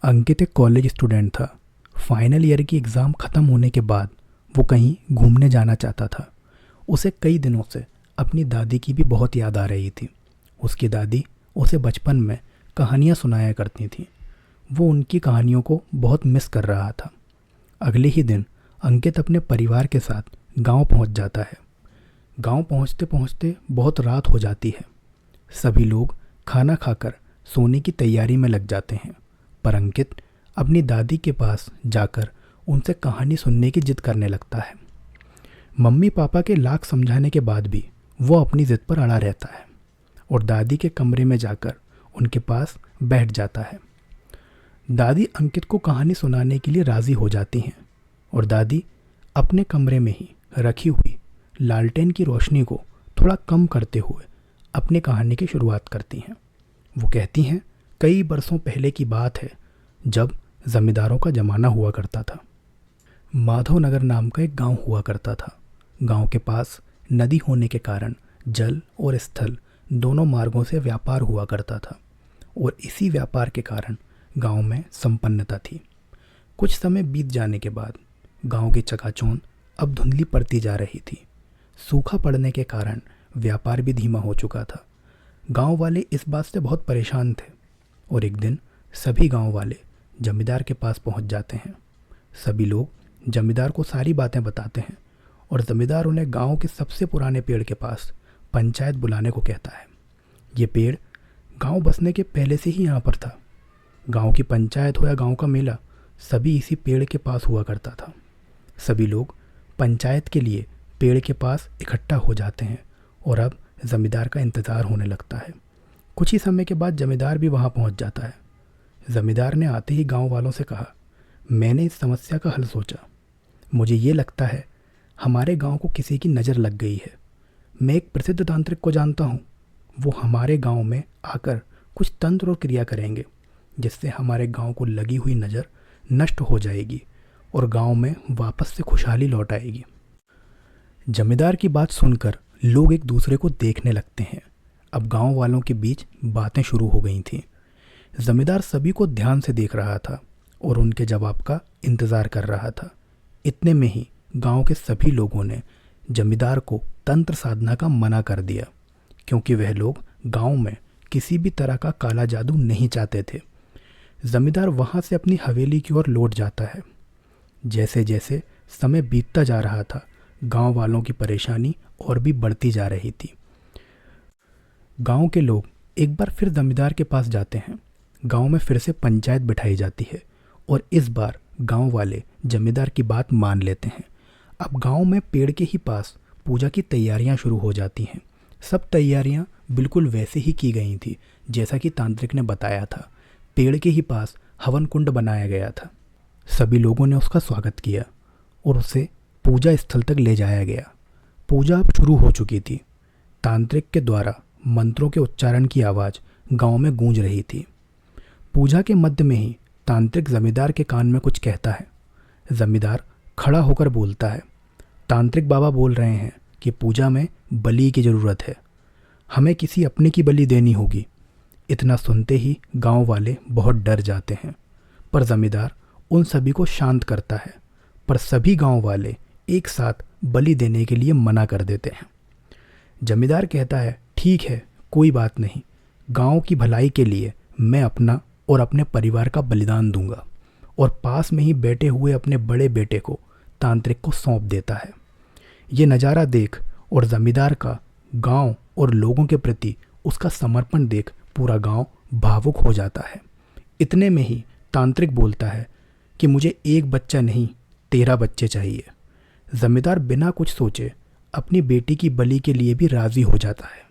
अंकित एक college student था। Final year की एग्ज़ाम ख़त्म होने के बाद वो कहीं घूमने जाना चाहता था। उसे कई दिनों से अपनी दादी की भी बहुत याद आ रही थी। उसकी दादी उसे बचपन में कहानियाँ सुनाया करती थीं। वो उनकी कहानियों को बहुत मिस कर रहा था। अगले ही दिन अंकित अपने परिवार के साथ गांव पहुंच जाता है। गांव पहुंचते पहुंचते बहुत रात हो जाती है। सभी लोग खाना खाकर सोने की तैयारी में लग जाते हैं, पर अंकित अपनी दादी के पास जाकर उनसे कहानी सुनने की जिद करने लगता है। मम्मी पापा के लाख समझाने के बाद भी वो अपनी जिद पर अड़ा रहता है और दादी के कमरे में जाकर उनके पास बैठ जाता है। दादी अंकित को कहानी सुनाने के लिए राज़ी हो जाती हैं और दादी अपने कमरे में ही रखी हुई लालटेन की रोशनी को थोड़ा कम करते हुए अपनी कहानी की शुरुआत करती हैं। वो कहती हैं, कई बरसों पहले की बात है जब ज़मींदारों का ज़माना हुआ करता था। माधव नगर नाम का एक गांव हुआ करता था। गांव के पास नदी होने के कारण जल और स्थल दोनों मार्गों से व्यापार हुआ करता था और इसी व्यापार के कारण गांव में संपन्नता थी। कुछ समय बीत जाने के बाद गांव की चकाचौंध अब धुंधली पड़ती जा रही थी। सूखा पड़ने के कारण व्यापार भी धीमा हो चुका था। गांव वाले इस बात से बहुत परेशान थे और एक दिन सभी गांव वाले जमींदार के पास पहुंच जाते हैं। सभी लोग जमींदार को सारी बातें बताते हैं और जमींदार उन्हें गांव के सबसे पुराने पेड़ के पास पंचायत बुलाने को कहता है। ये पेड़ गांव बसने के पहले से ही यहाँ पर था। गांव की पंचायत हो या गांव का मेला, सभी इसी पेड़ के पास हुआ करता था। सभी लोग पंचायत के लिए पेड़ के पास इकट्ठा हो जाते हैं और अब जमींदार का इंतज़ार होने लगता है। कुछ ही समय के बाद जमींदार भी वहाँ पहुँच जाता है। जमींदार ने आते ही गांव वालों से कहा, मैंने इस समस्या का हल सोचा। मुझे ये लगता है हमारे गांव को किसी की नज़र लग गई है। मैं एक प्रसिद्ध तांत्रिक को जानता हूँ। वो हमारे गांव में आकर कुछ तंत्र और क्रिया करेंगे जिससे हमारे गांव को लगी हुई नज़र नष्ट हो जाएगी और गांव में वापस से खुशहाली लौट आएगी। जमींदार की बात सुनकर लोग एक दूसरे को देखने लगते हैं। अब गांव वालों के बीच बातें शुरू हो गई थीं। जमींदार सभी को ध्यान से देख रहा था और उनके जवाब का इंतज़ार कर रहा था। इतने में ही गांव के सभी लोगों ने जमींदार को तंत्र साधना का मना कर दिया, क्योंकि वह लोग गांव में किसी भी तरह का काला जादू नहीं चाहते थे। जमींदार वहां से अपनी हवेली की ओर लौट जाता है। जैसे जैसे समय बीतता जा रहा था, गांव वालों की परेशानी और भी बढ़ती जा रही थी। गांव के लोग एक बार फिर जमींदार के पास जाते हैं। गांव में फिर से पंचायत बिठाई जाती है और इस बार गांव वाले जमींदार की बात मान लेते हैं। अब गांव में पेड़ के ही पास पूजा की तैयारियां शुरू हो जाती हैं। सब तैयारियां बिल्कुल वैसे ही की गई थी जैसा कि तांत्रिक ने बताया था। पेड़ के ही पास हवन कुंड बनाया गया था। सभी लोगों ने उसका स्वागत किया और उसे पूजा स्थल तक ले जाया गया। पूजा अब शुरू हो चुकी थी। तांत्रिक के द्वारा मंत्रों के उच्चारण की आवाज़ गांव में गूंज रही थी। पूजा के मध्य में ही तांत्रिक जमींदार के कान में कुछ कहता है। जमींदार खड़ा होकर बोलता है, तांत्रिक बाबा बोल रहे हैं कि पूजा में बलि की ज़रूरत है। हमें किसी अपने की बलि देनी होगी। इतना सुनते ही गांव वाले बहुत डर जाते हैं, पर जमींदार उन सभी को शांत करता है। पर सभी गांव वाले एक साथ बलि देने के लिए मना कर देते हैं। जमींदार कहता है, ठीक है, कोई बात नहीं, गांव की भलाई के लिए मैं अपना और अपने परिवार का बलिदान दूंगा, और पास में ही बैठे हुए अपने बड़े बेटे को तांत्रिक को सौंप देता है। ये नज़ारा देख और जमींदार का गांव और लोगों के प्रति उसका समर्पण देख पूरा गांव भावुक हो जाता है। इतने में ही तांत्रिक बोलता है कि मुझे एक बच्चा नहीं, 13 बच्चे चाहिए। जमींदार बिना कुछ सोचे अपनी बेटी की बलि के लिए भी राज़ी हो जाता है।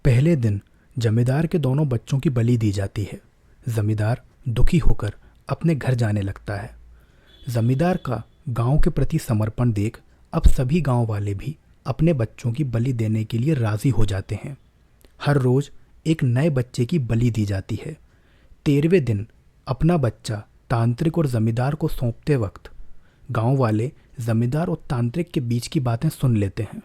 पहले दिन जमींदार के दोनों बच्चों की बलि दी जाती है। जमींदार दुखी होकर अपने घर जाने लगता है। जमींदार का गांव के प्रति समर्पण देख अब सभी गांव वाले भी अपने बच्चों की बलि देने के लिए राज़ी हो जाते हैं। हर रोज़ एक नए बच्चे की बलि दी जाती है। 13वें दिन अपना बच्चा तांत्रिक और जमींदार को सौंपते वक्त गांव वाले जमींदार और तांत्रिक के बीच की बातें सुन लेते हैं।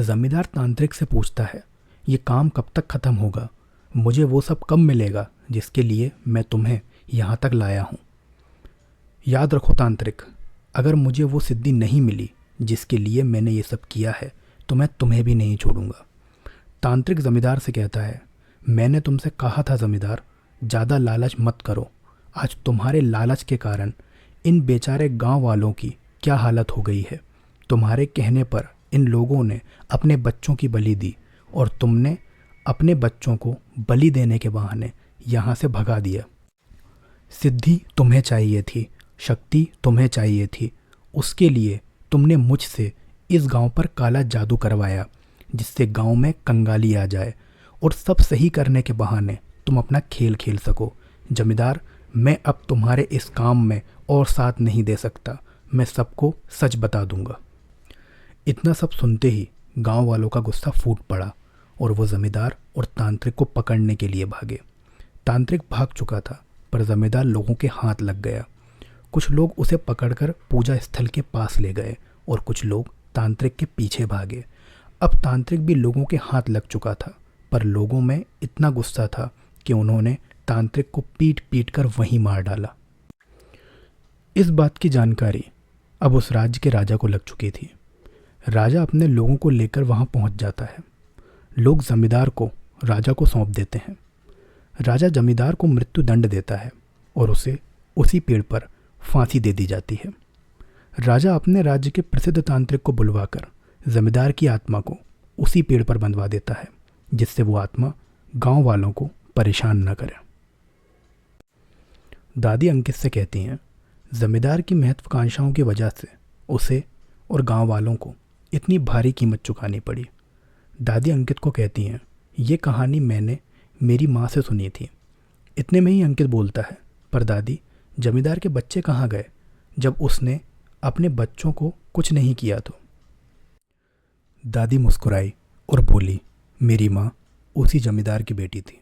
जमींदार तांत्रिक से पूछता है, ये काम कब तक ख़त्म होगा? मुझे वो सब कब मिलेगा जिसके लिए मैं तुम्हें यहाँ तक लाया हूँ। याद रखो तांत्रिक, अगर मुझे वो सिद्धि नहीं मिली जिसके लिए मैंने ये सब किया है तो मैं तुम्हें भी नहीं छोड़ूंगा। तांत्रिक जमींदार से कहता है, मैंने तुमसे कहा था जमींदार, ज़्यादा लालच मत करो। आज तुम्हारे लालच के कारण इन बेचारे गांव वालों की क्या हालत हो गई है। तुम्हारे कहने पर इन लोगों ने अपने बच्चों की बलि दी और तुमने अपने बच्चों को बलि देने के बहाने यहाँ से भगा दिया। सिद्धि तुम्हें चाहिए थी, शक्ति तुम्हें चाहिए थी, उसके लिए तुमने मुझसे इस गांव पर काला जादू करवाया जिससे गांव में कंगाली आ जाए और सब सही करने के बहाने तुम अपना खेल खेल सको। जमींदार, मैं अब तुम्हारे इस काम में और साथ नहीं दे सकता, मैं सबको सच बता दूंगा। इतना सब सुनते ही गांव वालों का गुस्सा फूट पड़ा और वो जमींदार और तांत्रिक को पकड़ने के लिए भागे। तांत्रिक भाग चुका था पर जमींदार लोगों के हाथ लग गया। कुछ लोग उसे पकड़कर पूजा स्थल के पास ले गए और कुछ लोग तांत्रिक के पीछे भागे। अब तांत्रिक भी लोगों के हाथ लग चुका था पर लोगों में इतना गुस्सा था कि उन्होंने तांत्रिक को पीट पीट कर वहीं मार डाला। इस बात की जानकारी अब उस राज्य के राजा को लग चुकी थी। राजा अपने लोगों को लेकर वहां पहुंच जाता है। लोग जमींदार को राजा को सौंप देते हैं। राजा जमींदार को मृत्यु दंड देता है और उसे उसी पेड़ पर फांसी दे दी जाती है। राजा अपने राज्य के प्रसिद्ध तांत्रिक को बुलवाकर जमींदार की आत्मा को उसी पेड़ पर बंधवा देता है जिससे वो आत्मा गांव वालों को परेशान न करे। दादी अंकित से कहती हैं, जमींदार की महत्वाकांक्षाओं की वजह से उसे और गांव वालों को इतनी भारी कीमत चुकानी पड़ी। दादी अंकित को कहती हैं, ये कहानी मैंने मेरी माँ से सुनी थी। इतने में ही अंकित बोलता है, पर दादी, जमींदार के बच्चे कहाँ गए जब उसने अपने बच्चों को कुछ नहीं किया तो? दादी मुस्कुराई और बोली, मेरी माँ उसी जमींदार की बेटी थी।